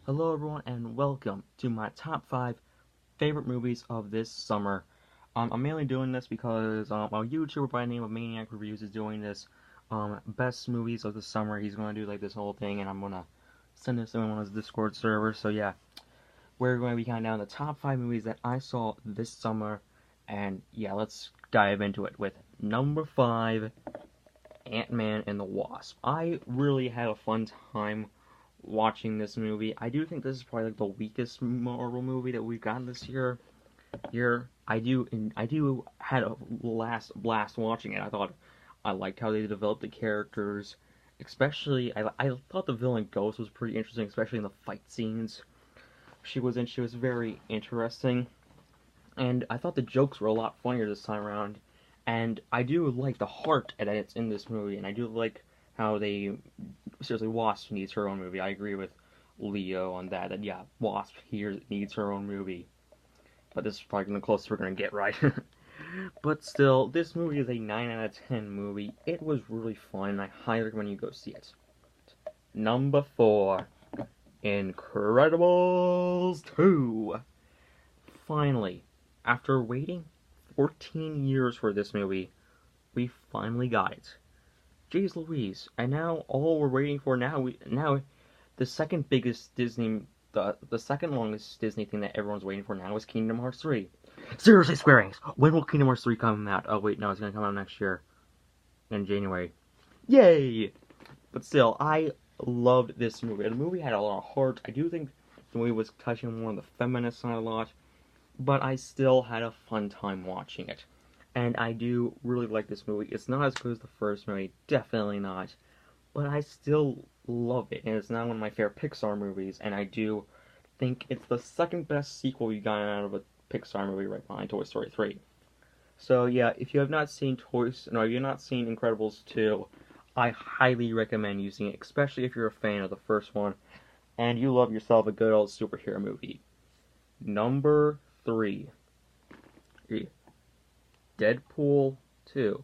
Hello everyone and welcome to my top 5 favorite movies of this summer. I'm mainly doing this because a YouTuber by the name of Maniac Reviews is doing this best movies of the summer. He's going to do like this whole thing and I'm going to send this to him on his Discord server. So yeah, we're going to be counting down the top 5 movies that I saw this summer. And yeah, let's dive into it with number 5, Ant-Man and the Wasp. I really had a fun time watching this movie. I do think this is probably like the weakest Marvel movie that we've gotten this year. I do had a last blast watching it. I liked how they developed the characters, especially I thought the villain Ghost was pretty interesting, especially in the fight scenes. She was very interesting, and I thought the jokes were a lot funnier this time around. And I do like the heart that it's in this movie, and I do like how they seriously Wasp needs her own movie. I agree with Leo on that. That yeah, Wasp here needs her own movie. But this is probably the closest we're gonna get, right? But still, this movie is a 9 out of 10 movie. It was really fun, and I highly recommend you go see it. Number 4, Incredibles 2. Finally, after waiting 14 years for this movie, we finally got it. Jeez Louise! And now all we're waiting for now the second biggest Disney the second longest Disney thing that everyone's waiting for now is Kingdom Hearts 3. Seriously, Square Enix, when will Kingdom Hearts 3 come out? Oh wait, no, it's gonna come out next year in January. Yay! But still, I loved this movie. The movie had a lot of heart. I do think the movie was touching more on the feminist side a lot, but I still had a fun time watching it. And I do really like this movie. It's not as good as the first movie, definitely not, but I still love it, and it's now one of my favorite Pixar movies, and I do think it's the second best sequel you got out of a Pixar movie right behind Toy Story 3. So yeah, if you have not seen if you've not seen Incredibles 2, I highly recommend using it, especially if you're a fan of the first one, and you love yourself a good old superhero movie. Number 3, Deadpool 2.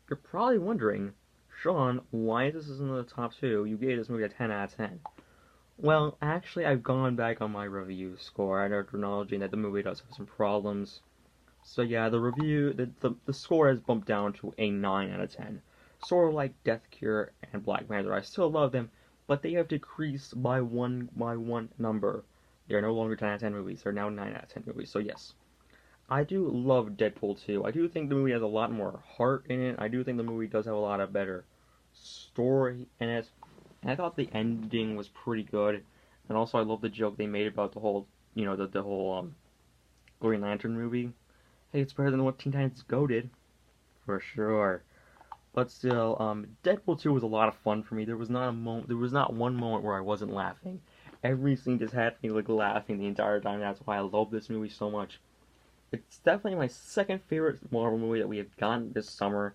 You're probably wondering, Sean, why this isn't in the top 2? You gave this movie a 10 out of 10. Well, actually, I've gone back on my review score and acknowledging that the movie does have some problems. So yeah, the score has bumped down to a 9 out of 10. Sort of like Death Cure and Black Panther. I still love them, but they have decreased by one number. They are no longer 10 out of 10 movies. They're now 9 out of 10 movies. So yes, I do love Deadpool 2. I do think the movie has a lot more heart in it. I do think the movie does have a lot of better story in it. And I thought the ending was pretty good. And also I love the joke they made about the whole, the whole Green Lantern movie. Hey, it's better than what Teen Titans Go did. For sure. But still, Deadpool 2 was a lot of fun for me. There was not one moment where I wasn't laughing. Every scene just had me like laughing the entire time. That's why I love this movie so much. It's definitely my second favorite Marvel movie that we have gotten this summer,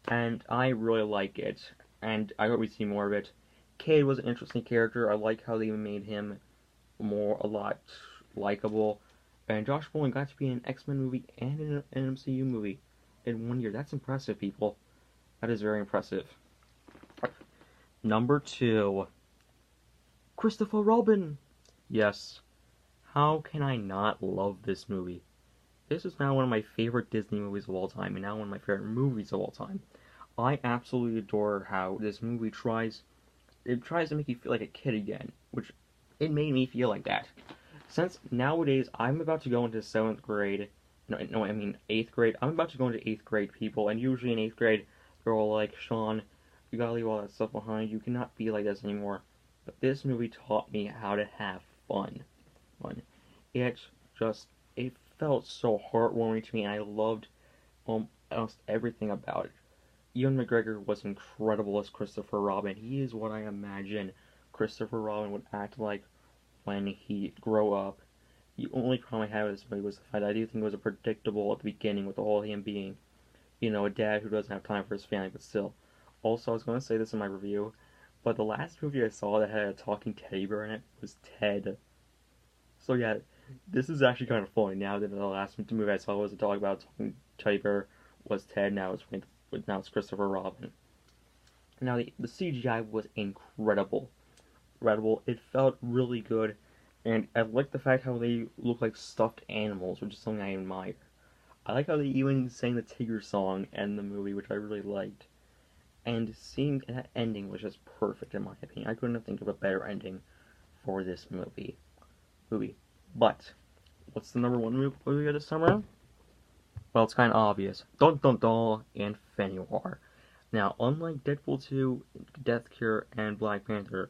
and I really like it, and I hope we see more of it. Cade was an interesting character. I like how they made him a lot likable, and Josh Brolin got to be in an X-Men movie and in an MCU movie in 1 year. That's impressive, people. That is very impressive. Number 2, Christopher Robin. Yes, how can I not love this movie? This is now one of my favorite Disney movies of all time, and now one of my favorite movies of all time. I absolutely adore how this movie tries to make you feel like a kid again, which it made me feel like that. Since nowadays I'm about to go into 7th grade, no, I mean 8th grade. I'm about to go into 8th grade, people, and usually in 8th grade they're all like, Sean, you gotta leave all that stuff behind. You cannot be like this anymore. But this movie taught me how to have fun. It just it felt so heartwarming to me, and I loved almost everything about it. Ewan McGregor was incredible as Christopher Robin. He is what I imagine Christopher Robin would act like when he grow up. The only problem I had with this movie was the fact that I do think it was a predictable at the beginning with the whole him being, a dad who doesn't have time for his family, but still. Also, I was going to say this in my review, but the last movie I saw that had a talking teddy bear in it was Ted. So yeah, this is actually kind of funny now that the last movie I saw was a dog about talking teddy bear was Ted. Now it's Christopher Robin. Now the CGI was incredible. incredible. It felt really good, and I like the fact how they look like stuffed animals, which is something I admire. I like how they even sang the Tigger song in the movie, which I really liked. And seeing that ending was just perfect in my opinion. I couldn't have think of a better ending for this movie. But what's the number one movie of this summer? Well, it's kind of obvious. Dun Dun Dun Infinity War. Now, unlike Deadpool 2, Death Cure, and Black Panther,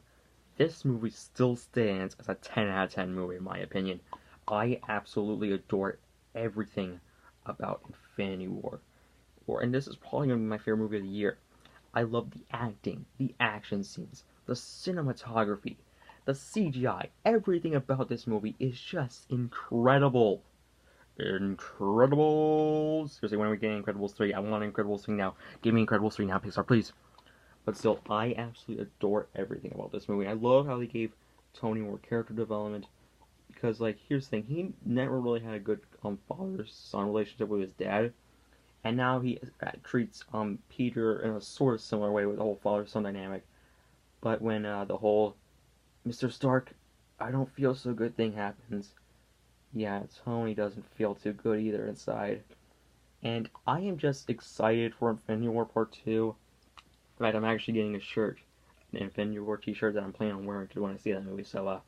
this movie still stands as a 10 out of 10 movie in my opinion. I absolutely adore everything about Infinity War. And this is probably going to be my favorite movie of the year. I love the acting, the action scenes, the cinematography, the CGI. Everything about this movie is just incredible. Incredibles. Seriously, when are we getting Incredibles 3? I want Incredibles 3 now. Give me Incredibles 3 now, Pixar, please. But still, I absolutely adore everything about this movie. I love how they gave Tony more character development. Because, like, here's the thing. He never really had a good father-son relationship with his dad. And now he treats Peter in a sort of similar way with the whole father-son dynamic. But when the whole Mr. Stark, I don't feel so good thing happens, yeah, Tony doesn't feel too good either inside. And I am just excited for Infinity War Part 2. In fact, I'm actually getting a shirt, an Infinity War t-shirt that I'm planning on wearing when I see that movie, so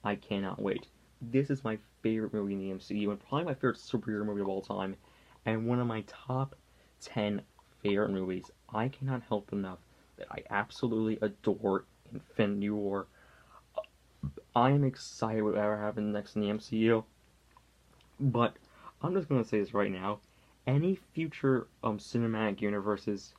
I cannot wait. This is my favorite movie in the MCU, and probably my favorite superhero movie of all time, and one of my top 10 favorite movies. I cannot help enough that I absolutely adore Infinity War. I am excited whatever happens next in the MCU. But I'm just gonna say this right now. Any future cinematic universes,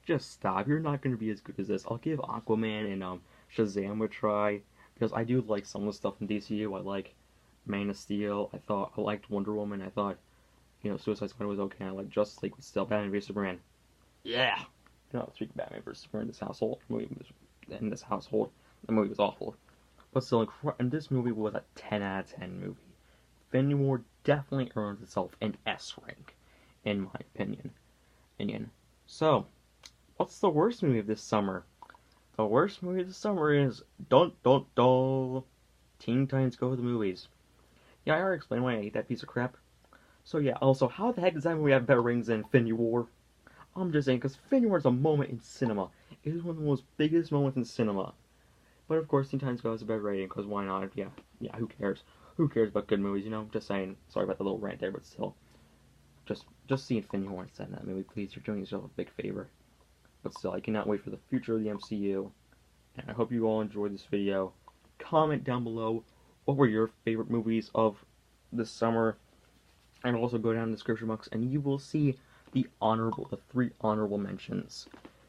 just stop. You're not gonna be as good as this. I'll give Aquaman and Shazam a try because I do like some of the stuff in DCU. I like Man of Steel. I liked Wonder Woman. I thought Suicide Squad was okay. I like Justice League, but still Batman vs Superman. Yeah. Speaking of Batman vs Superman in this household, the movie was awful. But still, and this movie was a 10 out of 10 movie. Infinity War definitely earns itself an S rank, in my opinion. So, what's the worst movie of this summer? The worst movie of the summer is Dun Dun Dun. Teen Titans Go to the Movies. Yeah, I already explained why I hate that piece of crap. So yeah, also, how the heck does that movie have better ratings than Infinity War? I'm just saying, because Infinity War is a moment in cinema. It is one of the most biggest moments in cinema. But of course, Teen Titans Go has a better rating, because why not? Yeah, who cares? Who cares about good movies, Just saying. Sorry about the little rant there, but still. Just see Infinity War instead of that movie, please. You're doing yourself a big favor. But still, I cannot wait for the future of the MCU. And I hope you all enjoyed this video. Comment down below what were your favorite movies of this summer. And also go down in the description box and you will see the 3 honorable mentions.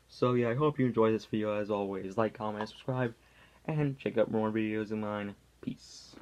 So yeah, I hope you enjoyed this video as always. Like, comment, and subscribe. And check out more videos of mine. Peace.